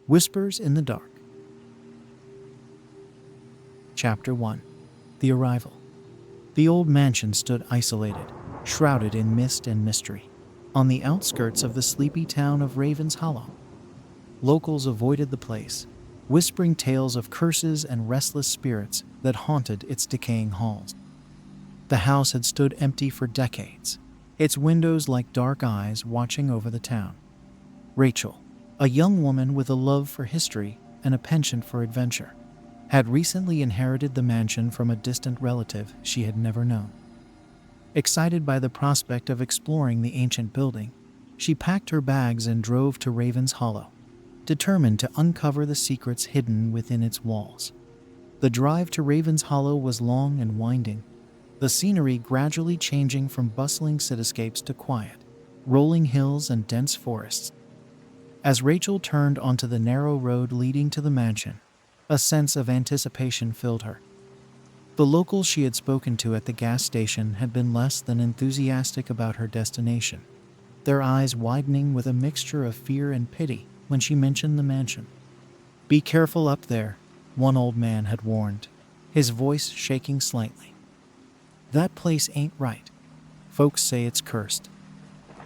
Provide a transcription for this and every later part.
Whispers in the Dark. Chapter 1. The Arrival. The old mansion stood isolated, shrouded in mist and mystery, on the outskirts of the sleepy town of Ravens Hollow. Locals avoided the place, whispering tales of curses and restless spirits that haunted its decaying halls. The house had stood empty for decades, its windows like dark eyes watching over the town. Rachel, a young woman with a love for history and a penchant for adventure, had recently inherited the mansion from a distant relative she had never known. Excited by the prospect of exploring the ancient building, she packed her bags and drove to Ravens Hollow, determined to uncover the secrets hidden within its walls. The drive to Ravens Hollow was long and winding, the scenery gradually changing from bustling cityscapes to quiet, rolling hills and dense forests. As Rachel turned onto the narrow road leading to the mansion, a sense of anticipation filled her. The locals she had spoken to at the gas station had been less than enthusiastic about her destination, their eyes widening with a mixture of fear and pity when she mentioned the mansion. "Be careful up there," one old man had warned, his voice shaking slightly. "That place ain't right. Folks say it's cursed."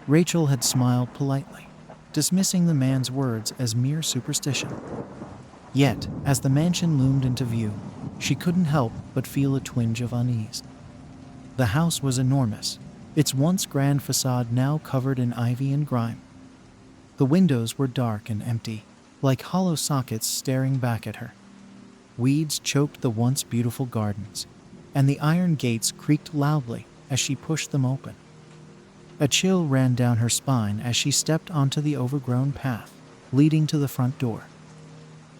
Rachel had smiled politely, dismissing the man's words as mere superstition. Yet, as the mansion loomed into view, she couldn't help but feel a twinge of unease. The house was enormous, its once grand facade now covered in ivy and grime. The windows were dark and empty, like hollow sockets staring back at her. Weeds choked the once beautiful gardens, and the iron gates creaked loudly as she pushed them open. A chill ran down her spine as she stepped onto the overgrown path leading to the front door.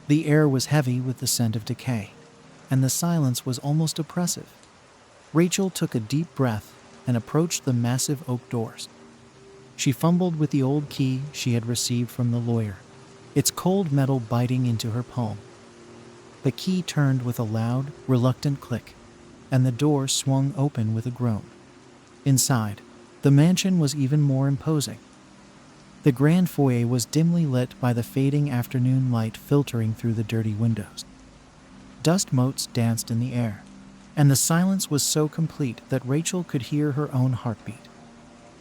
The air was heavy with the scent of decay, and the silence was almost oppressive. Rachel took a deep breath and approached the massive oak doors. She fumbled with the old key she had received from the lawyer, its cold metal biting into her palm. The key turned with a loud, reluctant click, and the door swung open with a groan. Inside, the mansion was even more imposing. The grand foyer was dimly lit by the fading afternoon light filtering through the dirty windows. Dust motes danced in the air, and the silence was so complete that Rachel could hear her own heartbeat.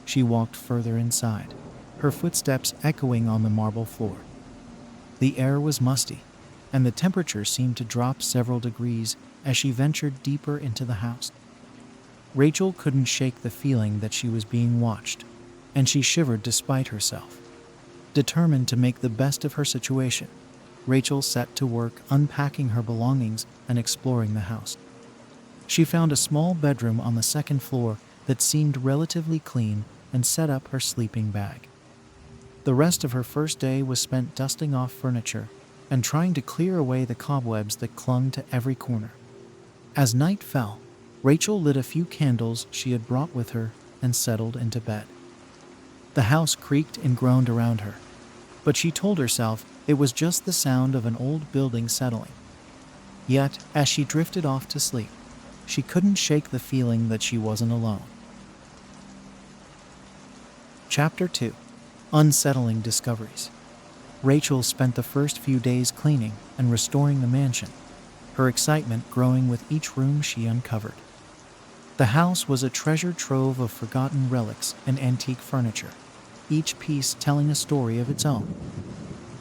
She walked further inside, her footsteps echoing on the marble floor. The air was musty, and the temperature seemed to drop several degrees as she ventured deeper into the house. Rachel couldn't shake the feeling that she was being watched, and she shivered despite herself. Determined to make the best of her situation, Rachel set to work unpacking her belongings and exploring the house. She found a small bedroom on the second floor that seemed relatively clean and set up her sleeping bag. The rest of her first day was spent dusting off furniture and trying to clear away the cobwebs that clung to every corner. As night fell, Rachel lit a few candles she had brought with her and settled into bed. The house creaked and groaned around her, but she told herself it was just the sound of an old building settling. Yet, as she drifted off to sleep, she couldn't shake the feeling that she wasn't alone. Chapter 2. Unsettling Discoveries. Rachel spent the first few days cleaning and restoring the mansion, her excitement growing with each room she uncovered. The house was a treasure trove of forgotten relics and antique furniture, each piece telling a story of its own.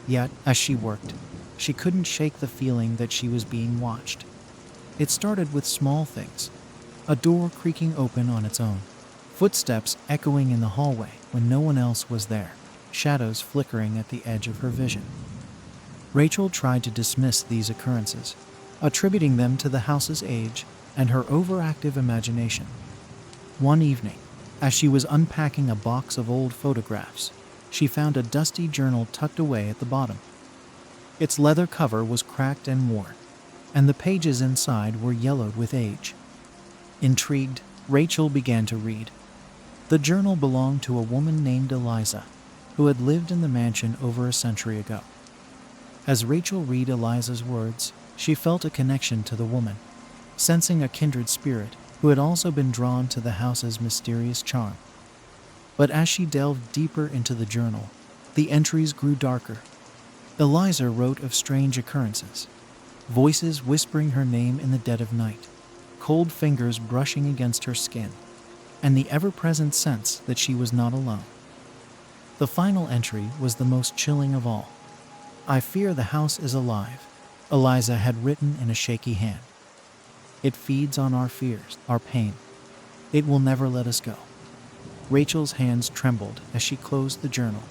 Yet, as she worked, she couldn't shake the feeling that she was being watched. It started with small things: a door creaking open on its own, footsteps echoing in the hallway when no one else was there, shadows flickering at the edge of her vision. Rachel tried to dismiss these occurrences, attributing them to the house's age and her overactive imagination. One evening, as she was unpacking a box of old photographs, she found a dusty journal tucked away at the bottom. Its leather cover was cracked and worn, and the pages inside were yellowed with age. Intrigued, Rachel began to read. The journal belonged to a woman named Eliza, who had lived in the mansion over a century ago. As Rachel read Eliza's words, she felt a connection to the woman, sensing a kindred spirit who had also been drawn to the house's mysterious charm. But as she delved deeper into the journal, the entries grew darker. Eliza wrote of strange occurrences, voices whispering her name in the dead of night, cold fingers brushing against her skin, and the ever-present sense that she was not alone. The final entry was the most chilling of all. "I fear the house is alive," Eliza had written in a shaky hand. "It feeds on our fears, our pain. It will never let us go." Rachel's hands trembled as she closed the journal.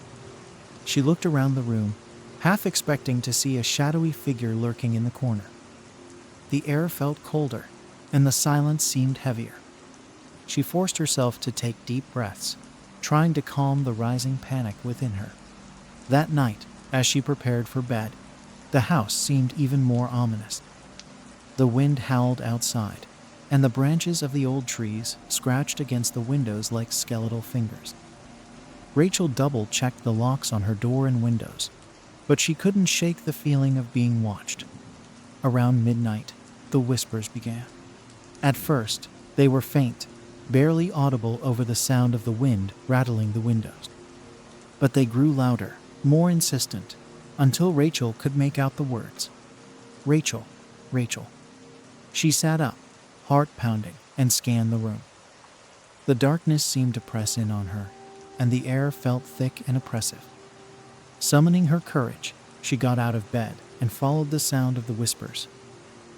She looked around the room, half expecting to see a shadowy figure lurking in the corner. The air felt colder, and the silence seemed heavier. She forced herself to take deep breaths, trying to calm the rising panic within her. That night, as she prepared for bed, the house seemed even more ominous. The wind howled outside, and the branches of the old trees scratched against the windows like skeletal fingers. Rachel double-checked the locks on her door and windows, but she couldn't shake the feeling of being watched. Around midnight, the whispers began. At first, they were faint, barely audible over the sound of the wind rattling the windows. But they grew louder, more insistent, until Rachel could make out the words. "Rachel, Rachel." She sat up, heart pounding, and scanned the room. The darkness seemed to press in on her, and the air felt thick and oppressive. Summoning her courage, she got out of bed and followed the sound of the whispers.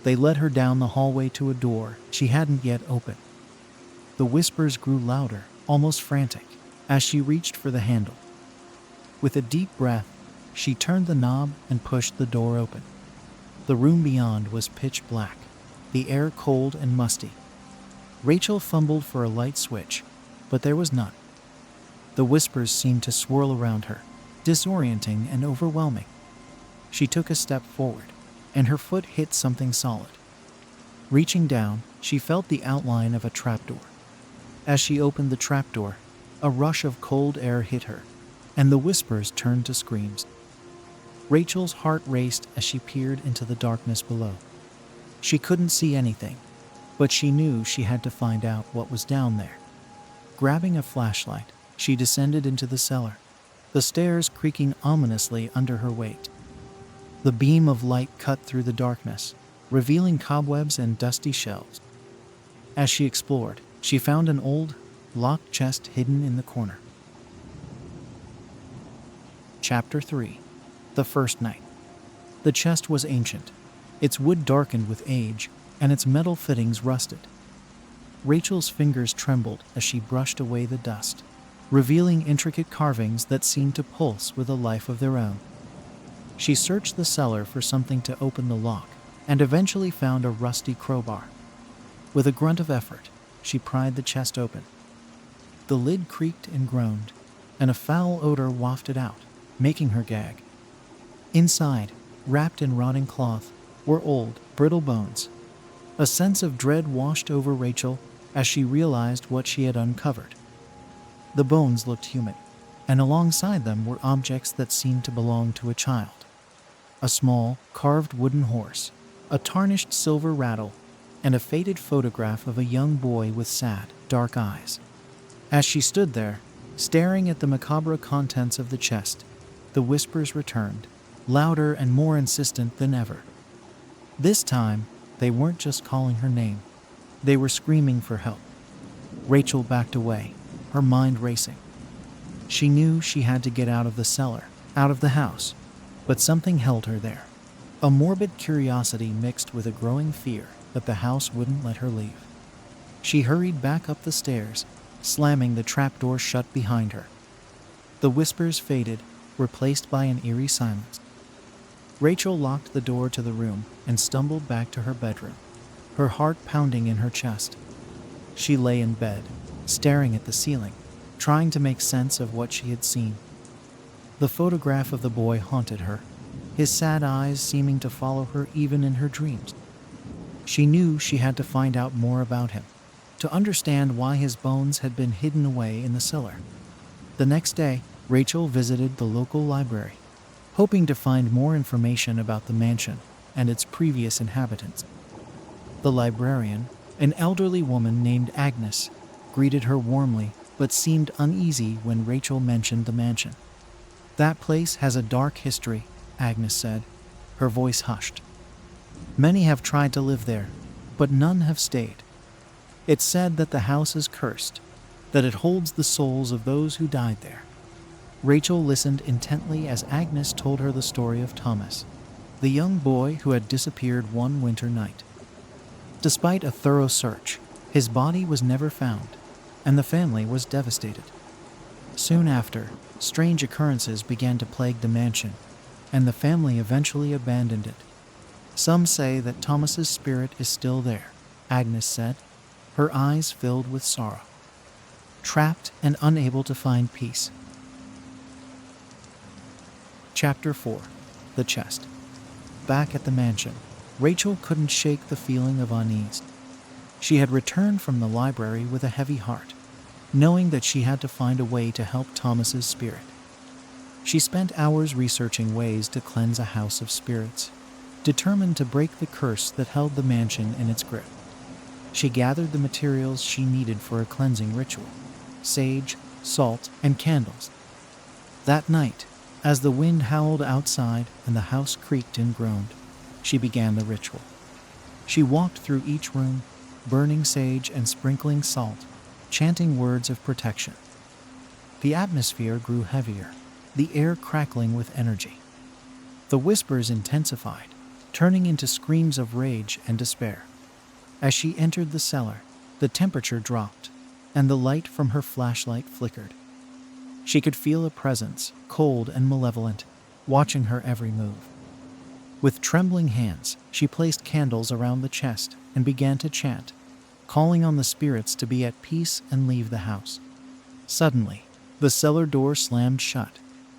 They led her down the hallway to a door she hadn't yet opened. The whispers grew louder, almost frantic, as she reached for the handle. With a deep breath, she turned the knob and pushed the door open. The room beyond was pitch black, the air cold and musty. Rachel fumbled for a light switch, but there was none. The whispers seemed to swirl around her, disorienting and overwhelming. She took a step forward, and her foot hit something solid. Reaching down, she felt the outline of a trapdoor. As she opened the trapdoor, a rush of cold air hit her, and the whispers turned to screams. Rachel's heart raced as she peered into the darkness below. She couldn't see anything, but she knew she had to find out what was down there. Grabbing a flashlight, she descended into the cellar, the stairs creaking ominously under her weight. The beam of light cut through the darkness, revealing cobwebs and dusty shelves. As she explored, she found an old, locked chest hidden in the corner. Chapter 3. The First Night. The chest was ancient, its wood darkened with age, and its metal fittings rusted. Rachel's fingers trembled as she brushed away the dust, revealing intricate carvings that seemed to pulse with a life of their own. She searched the cellar for something to open the lock, and eventually found a rusty crowbar. With a grunt of effort, she pried the chest open. The lid creaked and groaned, and a foul odor wafted out, making her gag. Inside, wrapped in rotting cloth, were old, brittle bones. A sense of dread washed over Rachel as she realized what she had uncovered. The bones looked human, and alongside them were objects that seemed to belong to a child. A small, carved wooden horse, a tarnished silver rattle, and a faded photograph of a young boy with sad, dark eyes. As she stood there, staring at the macabre contents of the chest, the whispers returned, louder and more insistent than ever. This time, they weren't just calling her name. They were screaming for help. Rachel backed away, her mind racing. She knew she had to get out of the cellar, out of the house, but something held her there. A morbid curiosity mixed with a growing fear that the house wouldn't let her leave. She hurried back up the stairs, slamming the trapdoor shut behind her. The whispers faded, replaced by an eerie silence. Rachel locked the door to the room and stumbled back to her bedroom, her heart pounding in her chest. She lay in bed, staring at the ceiling, trying to make sense of what she had seen. The photograph of the boy haunted her, his sad eyes seeming to follow her even in her dreams. She knew she had to find out more about him, to understand why his bones had been hidden away in the cellar. The next day, Rachel visited the local library, hoping to find more information about the mansion and its previous inhabitants. The librarian, an elderly woman named Agnes, greeted her warmly but seemed uneasy when Rachel mentioned the mansion. "That place has a dark history," Agnes said, her voice hushed. Many have tried to live there, but none have stayed. It's said that the house is cursed, that it holds the souls of those who died there. Rachel listened intently as Agnes told her the story of Thomas, the young boy who had disappeared one winter night. Despite a thorough search, his body was never found, and the family was devastated. Soon after, strange occurrences began to plague the mansion, and the family eventually abandoned it. Some say that Thomas's spirit is still there, Agnes said, her eyes filled with sorrow. Trapped and unable to find peace. Chapter 4. The Chest. Back at the mansion, Rachel couldn't shake the feeling of unease. She had returned from the library with a heavy heart, knowing that she had to find a way to help Thomas's spirit. She spent hours researching ways to cleanse a house of spirits, determined to break the curse that held the mansion in its grip. She gathered the materials she needed for a cleansing ritual: sage, salt, and candles. That night, as the wind howled outside and the house creaked and groaned, she began the ritual. She walked through each room, burning sage and sprinkling salt, chanting words of protection. The atmosphere grew heavier, the air crackling with energy. The whispers intensified, turning into screams of rage and despair. As she entered the cellar, the temperature dropped, and the light from her flashlight flickered. She could feel a presence, cold and malevolent, watching her every move. With trembling hands, she placed candles around the chest and began to chant, calling on the spirits to be at peace and leave the house. Suddenly, the cellar door slammed shut,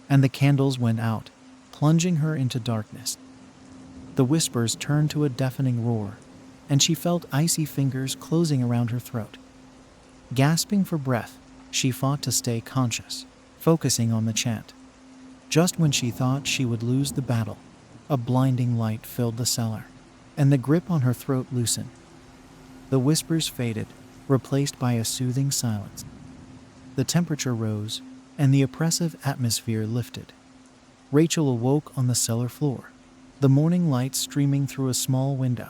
and the candles went out, plunging her into darkness. The whispers turned to a deafening roar, and she felt icy fingers closing around her throat. Gasping for breath, she fought to stay conscious, focusing on the chant. Just when she thought she would lose the battle, a blinding light filled the cellar, and the grip on her throat loosened. The whispers faded, replaced by a soothing silence. The temperature rose, and the oppressive atmosphere lifted. Rachel awoke on the cellar floor, the morning light streaming through a small window.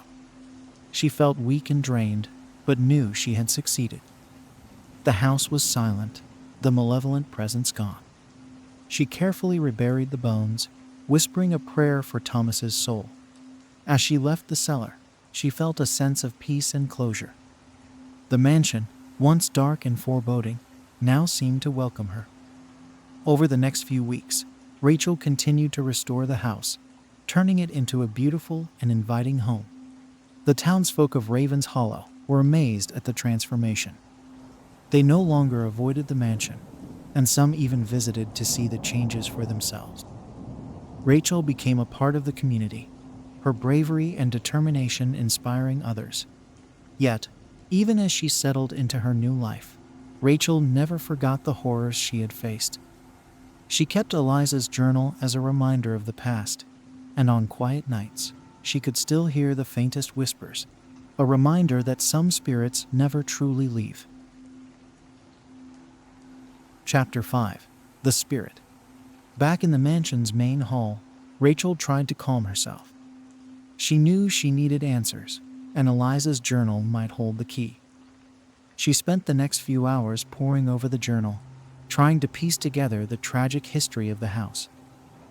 She felt weak and drained, but knew she had succeeded. The house was silent, the malevolent presence gone. She carefully reburied the bones, whispering a prayer for Thomas's soul. As she left the cellar, she felt a sense of peace and closure. The mansion, once dark and foreboding, now seemed to welcome her. Over the next few weeks, Rachel continued to restore the house, turning it into a beautiful and inviting home. The townsfolk of Ravens Hollow were amazed at the transformation. They no longer avoided the mansion, and some even visited to see the changes for themselves. Rachel became a part of the community, her bravery and determination inspiring others. Yet, even as she settled into her new life, Rachel never forgot the horrors she had faced. She kept Eliza's journal as a reminder of the past, and on quiet nights, she could still hear the faintest whispers, a reminder that some spirits never truly leave. Chapter 5. The Spirit. Back in the mansion's main hall, Rachel tried to calm herself. She knew she needed answers, and Eliza's journal might hold the key. She spent the next few hours poring over the journal, trying to piece together the tragic history of the house.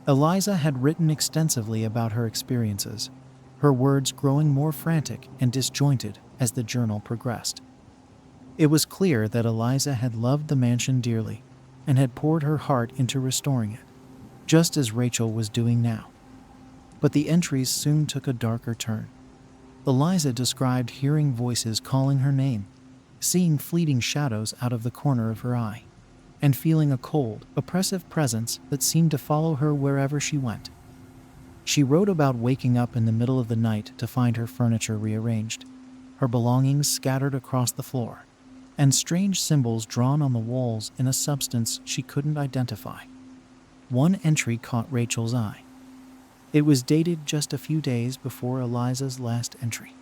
Eliza had written extensively about her experiences, her words growing more frantic and disjointed as the journal progressed. It was clear that Eliza had loved the mansion dearly and had poured her heart into restoring it, just as Rachel was doing now. But the entries soon took a darker turn. Eliza described hearing voices calling her name, seeing fleeting shadows out of the corner of her eye, and feeling a cold, oppressive presence that seemed to follow her wherever she went. She wrote about waking up in the middle of the night to find her furniture rearranged, her belongings scattered across the floor, and strange symbols drawn on the walls in a substance she couldn't identify. One entry caught Rachel's eye. It was dated just a few days before Eliza's last entry.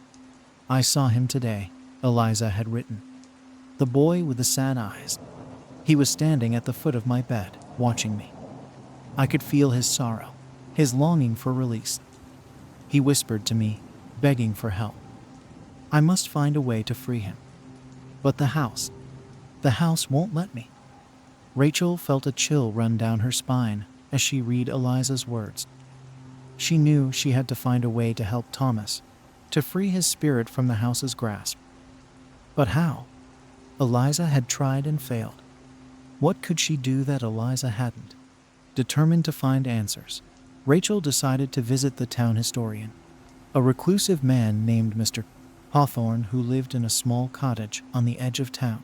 "I saw him today," Eliza had written. "The boy with the sad eyes. He was standing at the foot of my bed, watching me. I could feel his sorrow, his longing for release. He whispered to me, begging for help. I must find a way to free him. But the house won't let me. Rachel felt a chill run down her spine as she read Eliza's words. She knew she had to find a way to help Thomas, to free his spirit from the house's grasp. But how? Eliza had tried and failed. What could she do that Eliza hadn't? Determined to find answers, Rachel decided to visit the town historian, a reclusive man named Mr. Hawthorne who lived in a small cottage on the edge of town.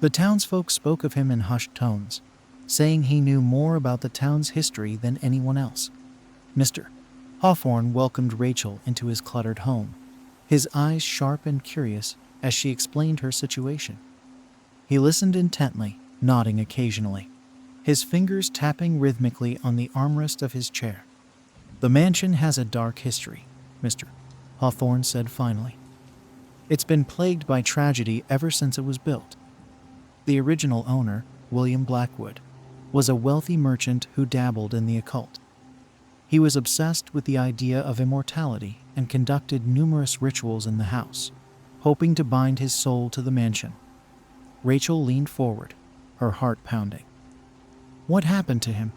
The townsfolk spoke of him in hushed tones, saying he knew more about the town's history than anyone else. Mr. Hawthorne welcomed Rachel into his cluttered home, his eyes sharp and curious as she explained her situation. He listened intently, nodding occasionally, his fingers tapping rhythmically on the armrest of his chair. The mansion has a dark history, Mr. Hawthorne said finally. It's been plagued by tragedy ever since it was built. The original owner, William Blackwood, was a wealthy merchant who dabbled in the occult. He was obsessed with the idea of immortality and conducted numerous rituals in the house, hoping to bind his soul to the mansion. Rachel leaned forward, her heart pounding. What happened to him?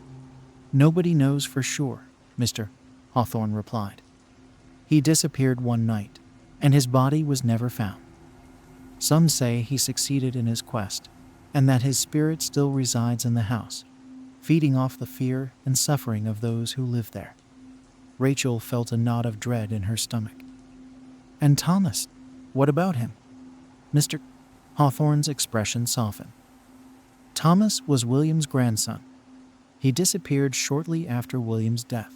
Nobody knows for sure, Mr. Hawthorne replied. He disappeared one night, and his body was never found. Some say he succeeded in his quest, and that his spirit still resides in the house, feeding off the fear and suffering of those who live there. Rachel felt a knot of dread in her stomach. And Thomas, what about him? Mr. Hawthorne's expression softened. Thomas was William's grandson. He disappeared shortly after William's death.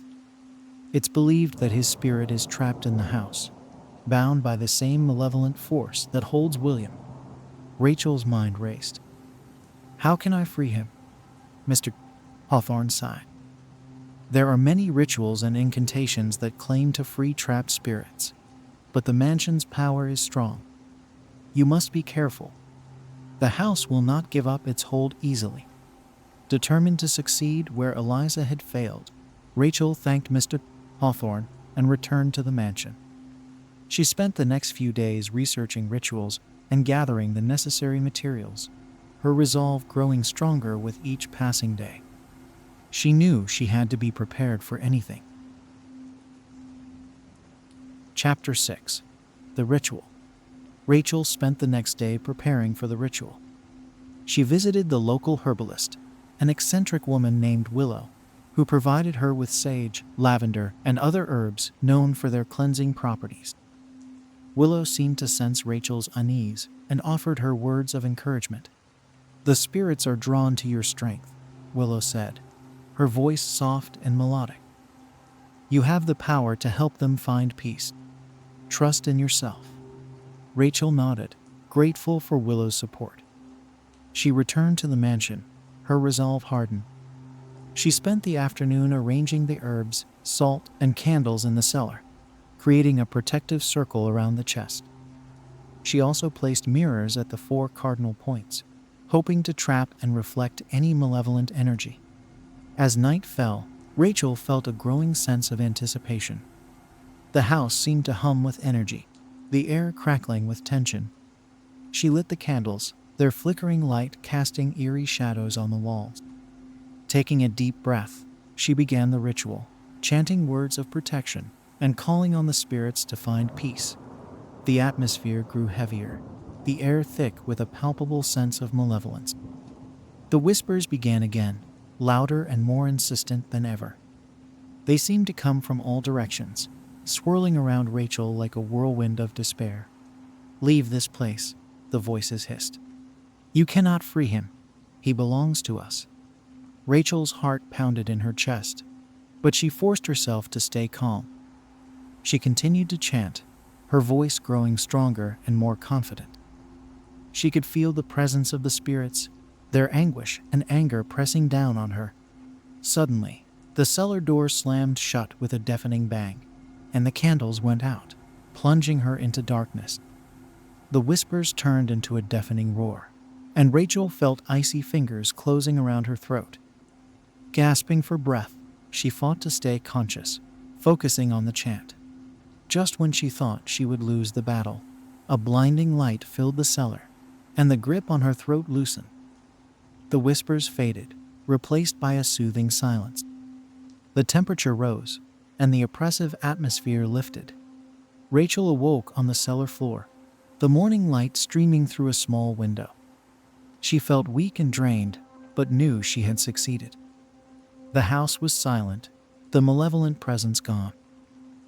It's believed that his spirit is trapped in the house, bound by the same malevolent force that holds William. Rachel's mind raced. How can I free him? Mr. Hawthorne sighed. There are many rituals and incantations that claim to free trapped spirits, but the mansion's power is strong. You must be careful. The house will not give up its hold easily. Determined to succeed where Eliza had failed, Rachel thanked Mr. Hawthorne and returned to the mansion. She spent the next few days researching rituals and gathering the necessary materials, her resolve growing stronger with each passing day. She knew she had to be prepared for anything. Chapter 6. The Ritual. Rachel spent the next day preparing for the ritual. She visited the local herbalist, an eccentric woman named Willow, who provided her with sage, lavender, and other herbs known for their cleansing properties. Willow seemed to sense Rachel's unease and offered her words of encouragement. The spirits are drawn to your strength, Willow said, her voice soft and melodic. You have the power to help them find peace. Trust in yourself. Rachel nodded, grateful for Willow's support. She returned to the mansion, her resolve hardened. She spent the afternoon arranging the herbs, salt, and candles in the cellar, creating a protective circle around the chest. She also placed mirrors at the 4 cardinal points, hoping to trap and reflect any malevolent energy. As night fell, Rachel felt a growing sense of anticipation. The house seemed to hum with energy, the air crackling with tension. She lit the candles, their flickering light casting eerie shadows on the walls. Taking a deep breath, she began the ritual, chanting words of protection and calling on the spirits to find peace. The atmosphere grew heavier, the air thick with a palpable sense of malevolence. The whispers began again, louder and more insistent than ever. They seemed to come from all directions, swirling around Rachel like a whirlwind of despair. Leave this place, the voices hissed. You cannot free him. He belongs to us. Rachel's heart pounded in her chest, but she forced herself to stay calm. She continued to chant, her voice growing stronger and more confident. She could feel the presence of the spirits, their anguish and anger pressing down on her. Suddenly, the cellar door slammed shut with a deafening bang, and the candles went out, plunging her into darkness. The whispers turned into a deafening roar, and Rachel felt icy fingers closing around her throat. Gasping for breath, she fought to stay conscious, focusing on the chant. Just when she thought she would lose the battle, a blinding light filled the cellar, and the grip on her throat loosened. The whispers faded, replaced by a soothing silence. The temperature rose, and the oppressive atmosphere lifted. Rachel awoke on the cellar floor, the morning light streaming through a small window. She felt weak and drained, but knew she had succeeded. The house was silent, the malevolent presence gone.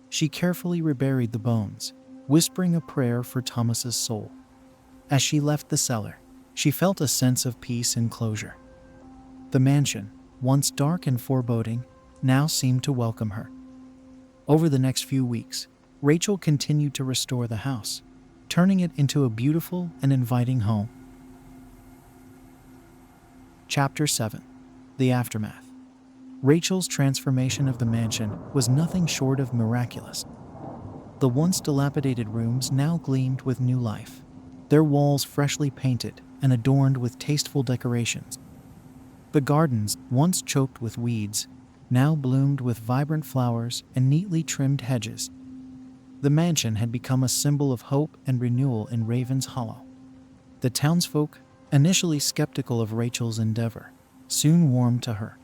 She carefully reburied the bones, whispering a prayer for Thomas's soul. As she left the cellar, she felt a sense of peace and closure. The mansion, once dark and foreboding, now seemed to welcome her. Over the next few weeks, Rachel continued to restore the house, turning it into a beautiful and inviting home. Chapter 7. The Aftermath. Rachel's transformation of the mansion was nothing short of miraculous. The once dilapidated rooms now gleamed with new life, their walls freshly painted and adorned with tasteful decorations. The gardens, once choked with weeds, now bloomed with vibrant flowers and neatly trimmed hedges. The mansion had become a symbol of hope and renewal in Raven's Hollow. The townsfolk, initially skeptical of Rachel's endeavor, soon warmed to her.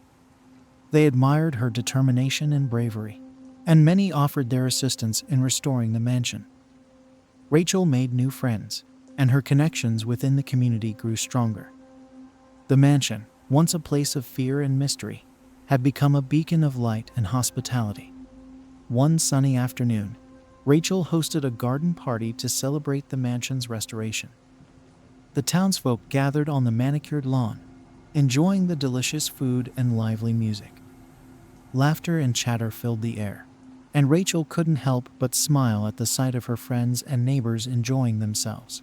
They admired her determination and bravery, and many offered their assistance in restoring the mansion. Rachel made new friends, and her connections within the community grew stronger. The mansion, once a place of fear and mystery, had become a beacon of light and hospitality. One sunny afternoon, Rachel hosted a garden party to celebrate the mansion's restoration. The townsfolk gathered on the manicured lawn, enjoying the delicious food and lively music. Laughter and chatter filled the air, and Rachel couldn't help but smile at the sight of her friends and neighbors enjoying themselves.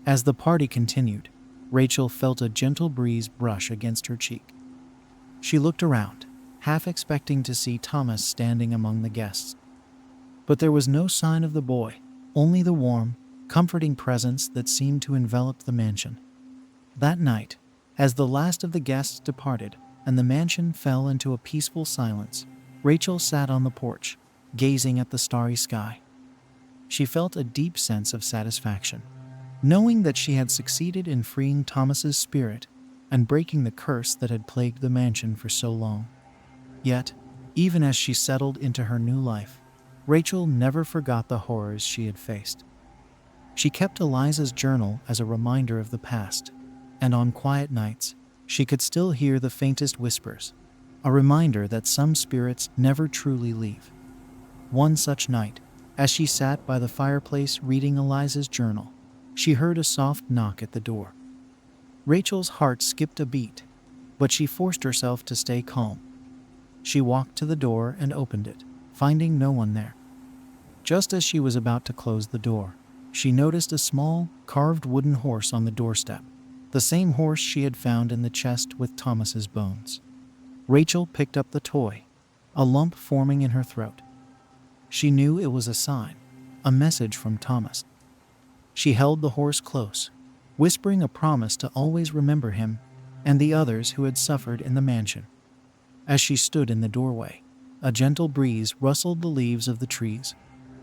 As the party continued, Rachel felt a gentle breeze brush against her cheek. She looked around, half expecting to see Thomas standing among the guests. But there was no sign of the boy, only the warm, comforting presence that seemed to envelop the mansion. That night, as the last of the guests departed and the mansion fell into a peaceful silence, Rachel sat on the porch, gazing at the starry sky. She felt a deep sense of satisfaction, knowing that she had succeeded in freeing Thomas's spirit and breaking the curse that had plagued the mansion for so long. Yet, even as she settled into her new life, Rachel never forgot the horrors she had faced. She kept Eliza's journal as a reminder of the past, and on quiet nights, she could still hear the faintest whispers, a reminder that some spirits never truly leave. One such night, as she sat by the fireplace reading Eliza's journal, she heard a soft knock at the door. Rachel's heart skipped a beat, but she forced herself to stay calm. She walked to the door and opened it, finding no one there. Just as she was about to close the door, she noticed a small, carved wooden horse on the doorstep, the same horse she had found in the chest with Thomas's bones. Rachel picked up the toy, a lump forming in her throat. She knew it was a sign, a message from Thomas. She held the horse close, whispering a promise to always remember him and the others who had suffered in the mansion. As she stood in the doorway, a gentle breeze rustled the leaves of the trees,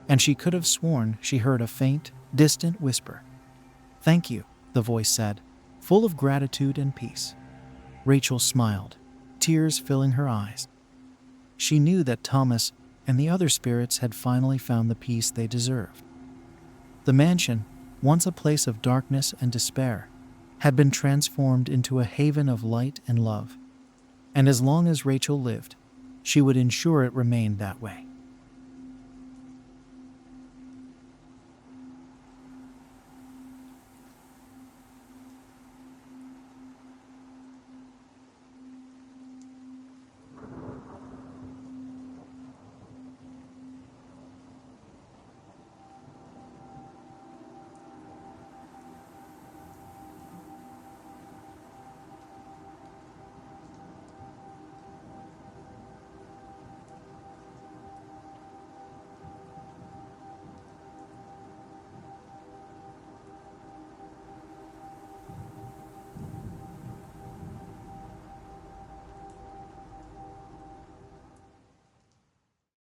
and she could have sworn she heard a faint, distant whisper. "Thank you," the voice said, full of gratitude and peace. Rachel smiled, tears filling her eyes. She knew that Thomas and the other spirits had finally found the peace they deserved. The mansion, once a place of darkness and despair, had been transformed into a haven of light and love. And as long as Rachel lived, she would ensure it remained that way.